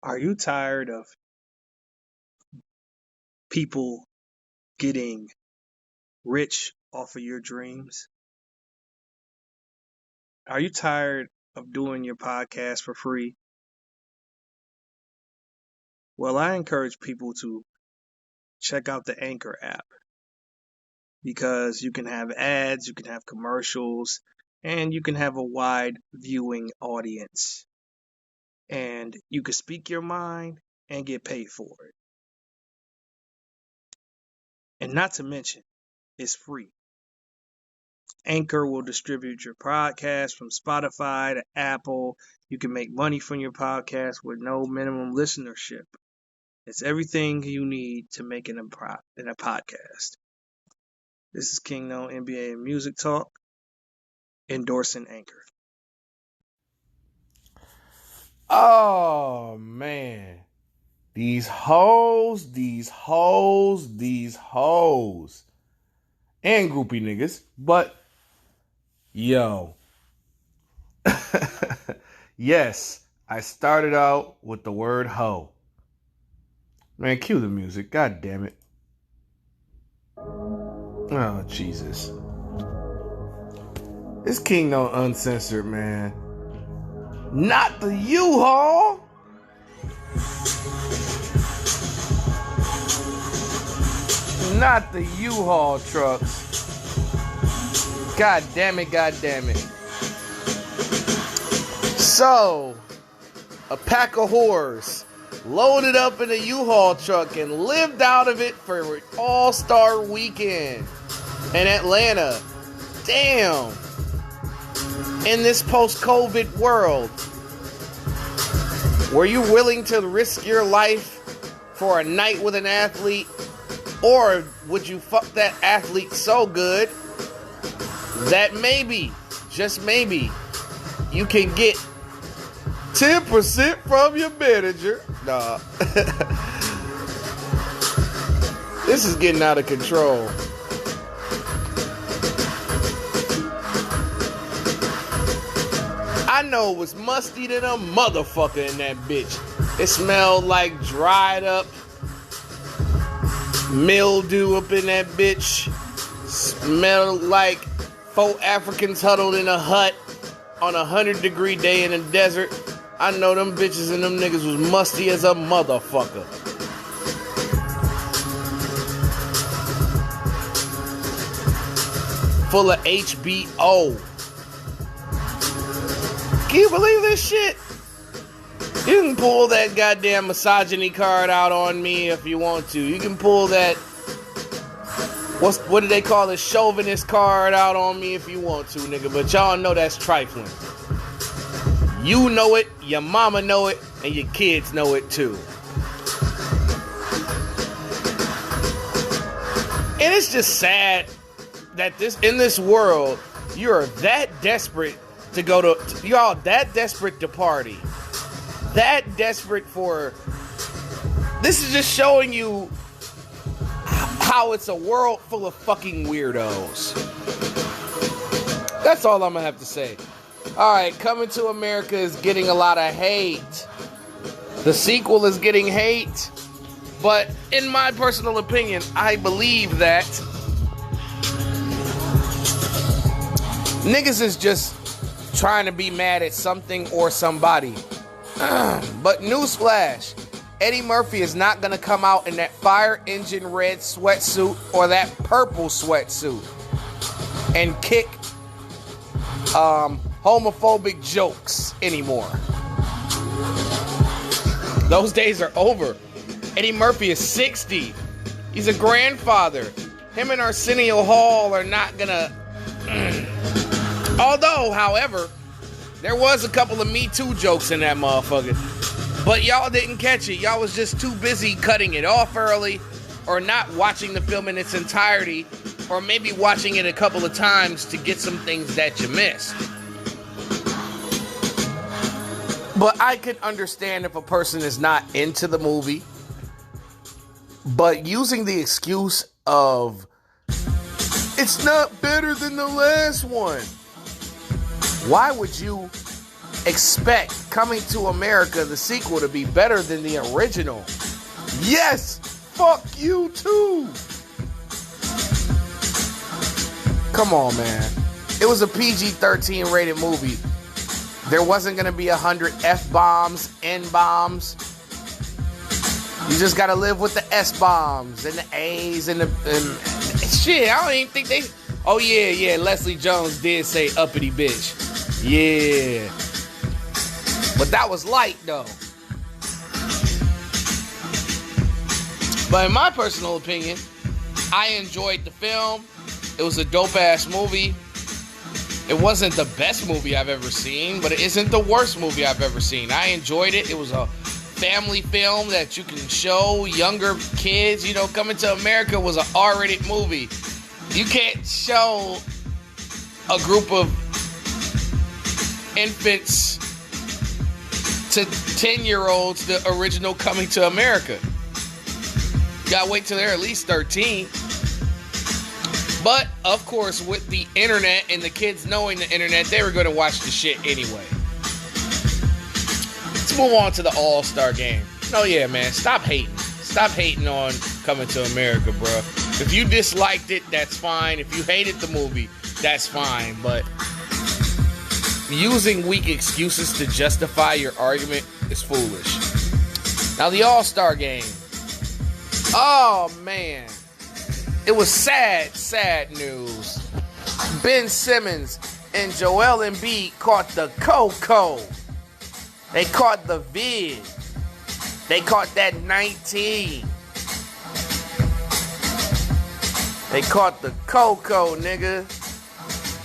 Are you tired of people getting rich off of your dreams? Are you tired of doing your podcast for free? Well, I encourage people to check out the Anchor app because you can have ads, you can have commercials, and you can have a wide viewing audience. And you can speak your mind and get paid for it. And not to mention, it's free. Anchor will distribute your podcast from Spotify to Apple. You can make money from your podcast with no minimum listenership. It's everything you need to make in a podcast. This is Kingknown NBA and Music Talk, endorsing Anchor. Oh, man. These hoes. And groupie niggas. But, yo. Yes, I started out with the word hoe. Man, cue the music. God damn it. Oh, Jesus. It's Kingknown Uncensored, man. Not the U-Haul. Not the U-Haul trucks. God damn it. So, a pack of whores loaded up in a U-Haul truck and lived out of it for All-Star Weekend in Atlanta. Damn. In this post-COVID world, were you willing to risk your life for a night with an athlete? Or would you fuck that athlete so good that maybe, just maybe, you can get 10% from your manager? Nah. This is getting out of control. I know it was musty than a motherfucker in that bitch. It smelled like dried up mildew up in that bitch. Smelled like 4 Africans huddled in a hut on a 100-degree day in the desert. I know them bitches and them niggas was musty as a motherfucker. Full of HBO. Can you believe this shit? You can pull that goddamn misogyny card out on me if you want to. You can pull that, what do they call it, chauvinist card out on me if you want to, nigga. But y'all know that's trifling. You know it, your mama know it, and your kids know it too. And it's just sad that in this world, you're that desperate to go to, y'all that desperate to party. That desperate for, this is just showing you how it's a world full of fucking weirdos. That's all I'm gonna have to say. Alright, Coming to America is getting a lot of hate. The sequel is getting hate. But in my personal opinion, I believe that niggas is just trying to be mad at something or somebody. But newsflash, Eddie Murphy is not going to come out in that fire engine red sweatsuit or that purple sweatsuit and kick homophobic jokes anymore. Those days are over. Eddie Murphy is 60. He's a grandfather. Him and Arsenio Hall are not going to... Although, however, there was a couple of Me Too jokes in that motherfucker. But y'all didn't catch it. Y'all was just too busy cutting it off early or not watching the film in its entirety or maybe watching it a couple of times to get some things that you missed. But I could understand if a person is not into the movie. But using the excuse of, it's not better than the last one. Why would you expect Coming to America, the sequel, to be better than the original. Yes! Fuck you too! Come on, man. It was a PG-13 rated movie. There wasn't going to be 100 F-bombs, N-bombs. You just got to live with the S-bombs and the A's and shit, I don't even think they... Oh, yeah, Leslie Jones did say uppity bitch. Yeah. But that was light, though. But in my personal opinion, I enjoyed the film. It was a dope-ass movie. It wasn't the best movie I've ever seen, but it isn't the worst movie I've ever seen. I enjoyed it. It was a family film that you can show younger kids. You know, Coming to America was an R-rated movie. You can't show a group of infants to 10-year-olds the original Coming to America. You gotta wait till they're at least 13. But, of course, with the internet and the kids knowing the internet, they were going to watch the shit anyway. Let's move on to the All-Star Game. Oh, yeah, man. Stop hating. Stop hating on Coming to America, bro. If you disliked it, that's fine. If you hated the movie, that's fine. But using weak excuses to justify your argument is foolish. Now, the All-Star Game. Oh, man. It was sad news. Ben Simmons and Joel Embiid caught the coco. They caught the vid. They caught that 19. They caught the coco, nigga.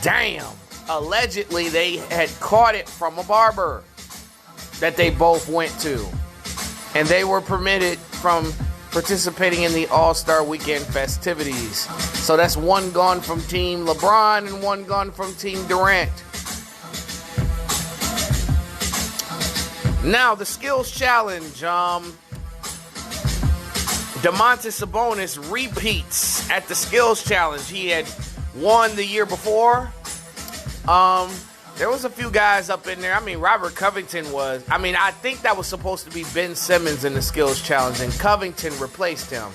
Damn. Allegedly, they had caught it from a barber that they both went to. And they were permitted from participating in the All-Star Weekend festivities. So that's one gone from Team LeBron and one gone from Team Durant. Now, the Skills Challenge. Domantas Sabonis repeats at the Skills Challenge. He had won the year before. There was a few guys up in there. I mean, Robert Covington was. I mean, I think that was supposed to be Ben Simmons in the Skills Challenge, and Covington replaced him.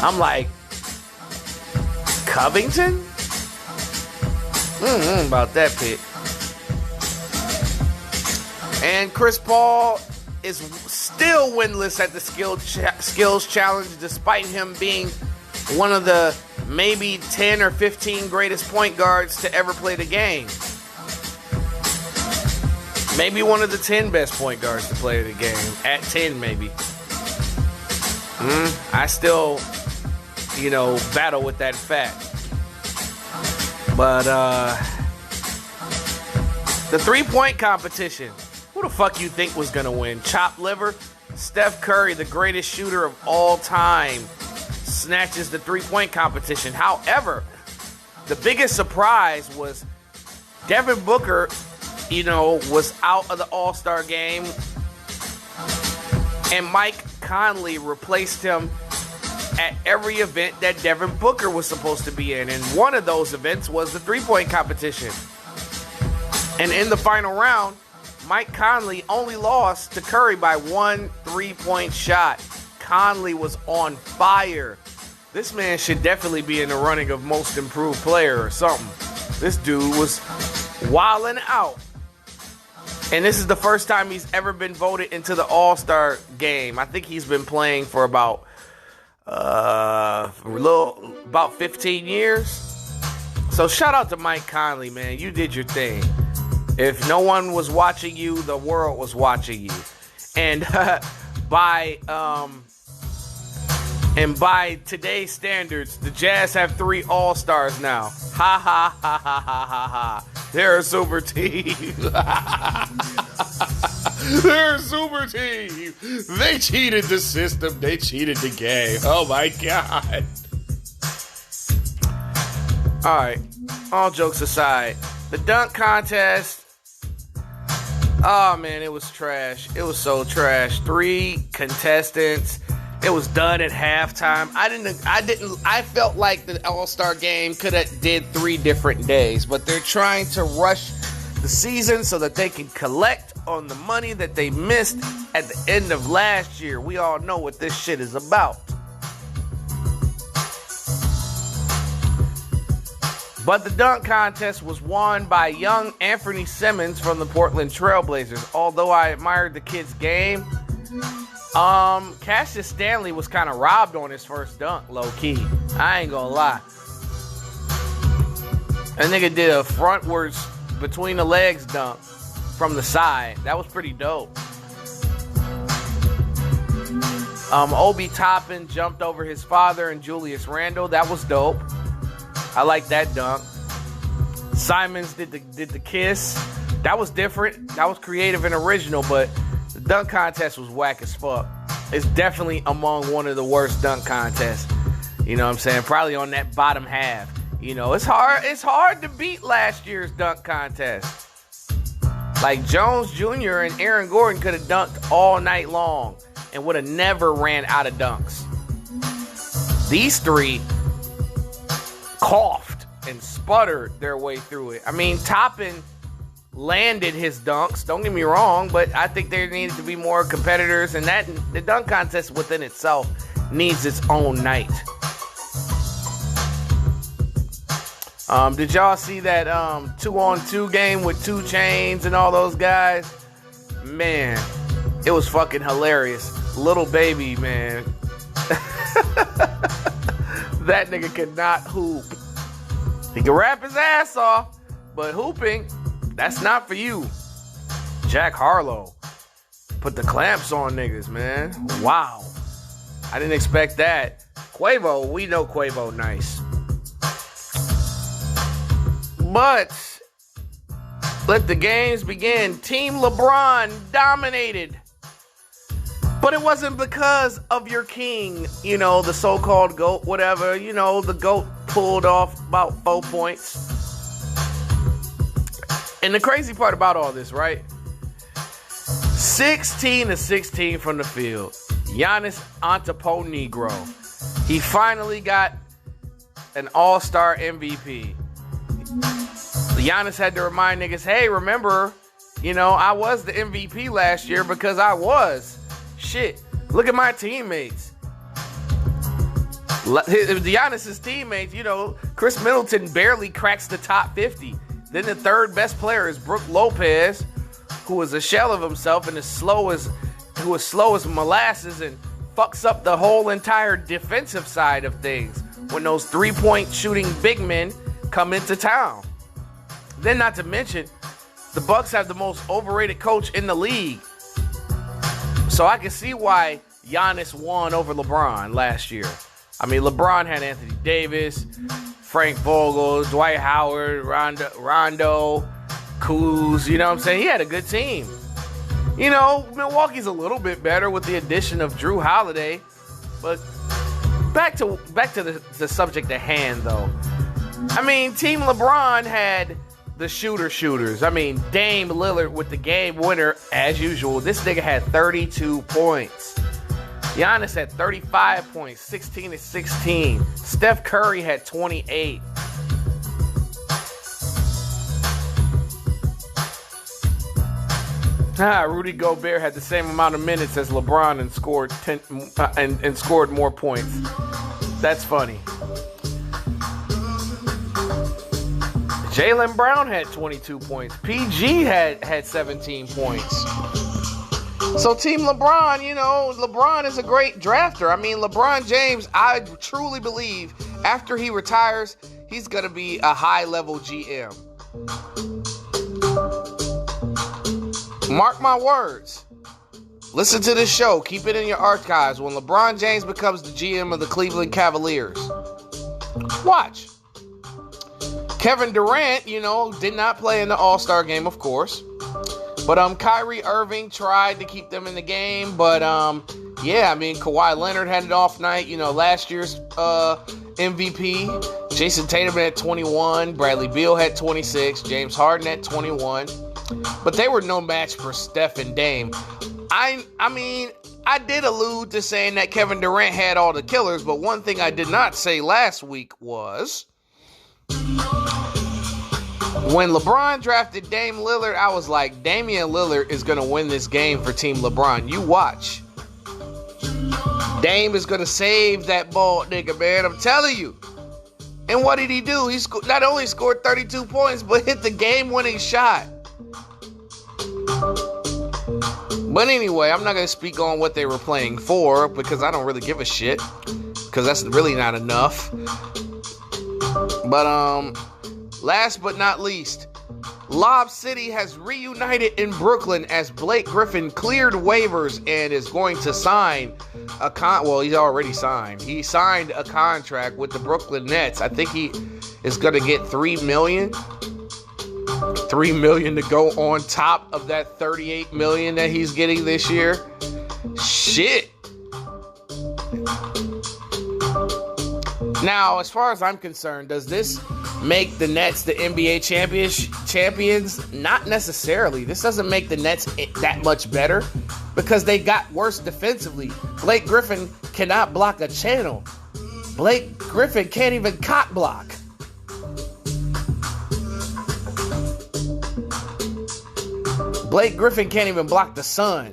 I'm like, Covington? About that pick. And Chris Paul is still winless at the Skills Challenge, despite him being one of the maybe 10 or 15 greatest point guards to ever play the game. Maybe one of the 10 best point guards to play the game. At 10, maybe. I still, battle with that fact. But, the three-point competition. Who the fuck you think was going to win? Chopped liver? Steph Curry, the greatest shooter of all time, snatches the three-point competition. However, the biggest surprise was Devin Booker, was out of the All-Star game, and Mike Conley replaced him at every event that Devin Booker was supposed to be in. And one of those events was the three-point competition. And in the final round, Mike Conley only lost to Curry by one three-point shot. Conley was on fire. This man should definitely be in the running of most improved player or something. This dude was wilding out. And this is the first time he's ever been voted into the All-Star game. I think he's been playing for about 15 years. So shout out to Mike Conley, man. You did your thing. If no one was watching you, the world was watching you. And by today's standards, the Jazz have 3 All-Stars now. Ha ha ha ha ha ha ha. They're a super team. They're a super team. They cheated the system. They cheated the game. Oh my God. All right. All jokes aside, the dunk contest. Oh man, it was trash. It was so trash. 3 contestants. It was done at halftime. I felt like the All-Star game could have did 3 different days, but they're trying to rush the season so that they can collect on the money that they missed at the end of last year. We all know what this shit is about. But the dunk contest was won by young Anfernee Simons from the Portland Trail Blazers. Although I admired the kid's game, Cassius Stanley was kind of robbed on his first dunk, low-key. I ain't gonna lie. That nigga did a frontwards between the legs dunk from the side. That was pretty dope. Obi Toppin jumped over his father and Julius Randle. That was dope. I like that dunk. Simons did the kiss. That was different. That was creative and original, but the dunk contest was whack as fuck. It's definitely among one of the worst dunk contests. You know what I'm saying? Probably on that bottom half. You know, it's hard to beat last year's dunk contest. Like Jones Jr. and Aaron Gordon could have dunked all night long and would have never ran out of dunks. These three coughed and sputtered their way through it. I mean, Toppin landed his dunks, don't get me wrong, but I think there needed to be more competitors, and that the dunk contest within itself needs its own night. Did y'all see that 2-on-2 game with 2 Chainz and all those guys? Man, it was fucking hilarious. Little baby, man. That nigga could not hoop. He can rap his ass off, but hooping, that's not for you. Jack Harlow put the clamps on niggas, man. Wow. I didn't expect that. Quavo, we know Quavo nice. But let the games begin. Team LeBron dominated. But it wasn't because of your king, you know, the so-called GOAT, whatever. You know, the GOAT pulled off about 4 points. And the crazy part about all this, right? 16-16 from the field. Giannis Antetokounmpo. He finally got an all-star MVP. Giannis had to remind niggas, hey, remember, you know, I was the MVP last year because I was. Shit, look at my teammates. Giannis's teammates, you know, Chris Middleton barely cracks the top 50. Then the third best player is Brook Lopez, who was a shell of himself and who was slow as molasses and fucks up the whole entire defensive side of things when those 3-point shooting big men come into town. Then, not to mention, the Bucks have the most overrated coach in the league. So I can see why Giannis won over LeBron last year. I mean, LeBron had Anthony Davis, Frank Vogel, Dwight Howard, Rondo, Kuz, you know what I'm saying? He had a good team. You know, Milwaukee's a little bit better with the addition of Drew Holiday. But back to the subject at hand, though. I mean, Team LeBron had the shooters. I mean, Dame Lillard with the game winner, as usual. This nigga had 32 points. Giannis had 35 points, 16-16. Steph Curry had 28. Rudy Gobert had the same amount of minutes as LeBron and scored 10 and scored more points. That's funny. Jaylen Brown had 22 points. PG had 17 points. So Team LeBron, you know, LeBron is a great drafter. I mean, LeBron James, I truly believe after he retires, he's going to be a high-level GM. Mark my words. Listen to this show. Keep it in your archives. When LeBron James becomes the GM of the Cleveland Cavaliers, watch. Kevin Durant, you know, did not play in the All-Star game, of course. But Kyrie Irving tried to keep them in the game. But, yeah, I mean, Kawhi Leonard had an off night. You know, last year's MVP. Jason Tatum had 21. Bradley Beal had 26. James Harden had 21. But they were no match for Steph and Dame. I mean, I did allude to saying that Kevin Durant had all the killers. But one thing I did not say last week was When LeBron drafted Dame Lillard, I was like, Damian Lillard is going to win this game for Team LeBron. You watch. Dame is going to save that ball, nigga, man. I'm telling you. And what did he do? He not only scored 32 points, but hit the game-winning shot. But anyway, I'm not going to speak on what they were playing for because I don't really give a shit. Because that's really not enough. But, last but not least, Lob City has reunited in Brooklyn as Blake Griffin cleared waivers and is going to sign he's already signed. He signed a contract with the Brooklyn Nets. I think he is going to get $3 million. $3 million to go on top of that $38 million that he's getting this year. Shit. Now, as far as I'm concerned, does this make the Nets the NBA champions? Not necessarily. This doesn't make the Nets that much better because they got worse defensively. Blake Griffin cannot block a channel. Blake Griffin can't even cock block. Blake Griffin can't even block the sun.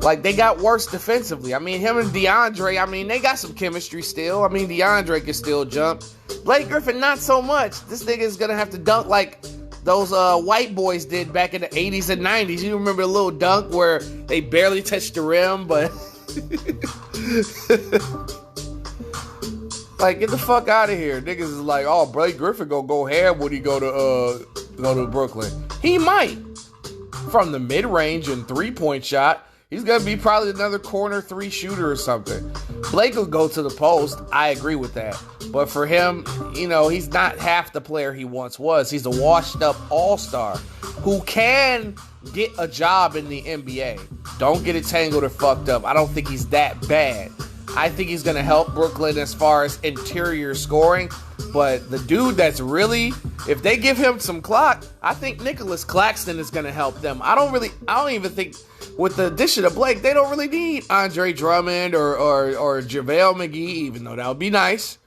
Like, they got worse defensively. I mean, him and DeAndre, they got some chemistry still. DeAndre can still jump. Blake Griffin, not so much. This nigga is going to have to dunk like those white boys did back in the 80s and 90s. You remember the little dunk where they barely touched the rim, but... like, get the fuck out of here. Niggas is like, oh, Blake Griffin gonna go ham when he go to Brooklyn. He might. From the mid-range and three-point shot, he's going to be probably another corner 3 shooter or something. Blake will go to the post. I agree with that. But for him, he's not half the player he once was. He's a washed-up all-star who can get a job in the NBA. Don't get it tangled or fucked up. I don't think he's that bad. I think he's going to help Brooklyn as far as interior scoring. But the dude that's really, if they give him some clock, I think Nicholas Claxton is going to help them. I don't even think with the addition of Blake, they don't really need Andre Drummond or JaVale McGee, even though that would be nice.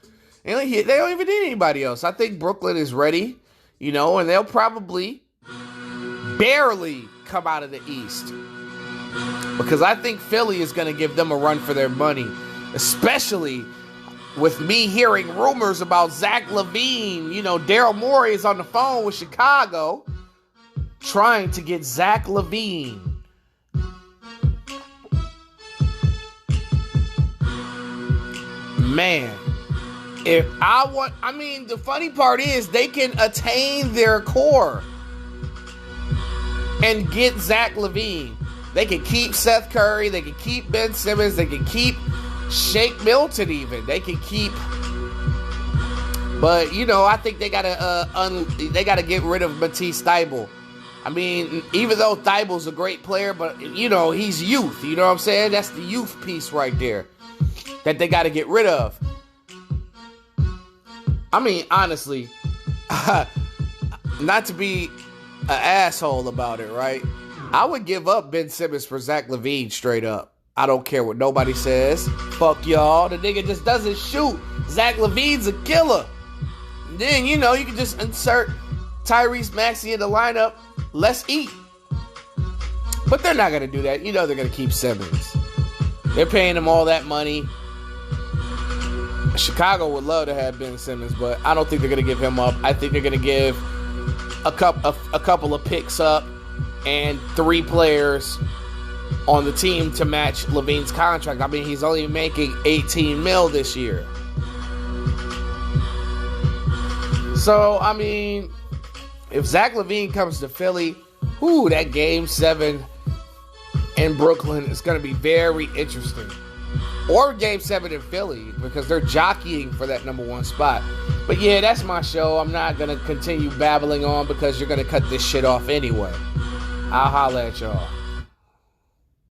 And they don't even need anybody else. I think Brooklyn is ready, and they'll probably barely come out of the East. Because I think Philly is going to give them a run for their money, especially with me hearing rumors about Zach LaVine. Daryl Morey is on the phone with Chicago trying to get Zach LaVine. Man, the funny part is they can attain their core and get Zach LaVine. They can keep Seth Curry. They can keep Ben Simmons. They can keep Shake Milton even. They can keep... But, I think they gotta get rid of Matisse Thybulle. Even though Thybulle's a great player, but, he's youth. You know what I'm saying? That's the youth piece right there that they gotta get rid of. Honestly, not to be an asshole about it, right? I would give up Ben Simmons for Zach LaVine straight up. I don't care what nobody says. Fuck y'all. The nigga just doesn't shoot. Zach LaVine's a killer. And then, you can just insert Tyrese Maxey in the lineup. Let's eat. But they're not going to do that. They're going to keep Simmons. They're paying him all that money. Chicago would love to have Ben Simmons, but I don't think they're going to give him up. I think they're going to give a couple of picks up and 3 players on the team to match LaVine's contract. He's only making $18 million this year. So, if Zach LaVine comes to Philly, that Game 7 in Brooklyn is going to be very interesting. Or Game 7 in Philly, because they're jockeying for that number 1 spot. But yeah, that's my show. I'm not going to continue babbling on because you're going to cut this shit off anyway. I'll holla at y'all.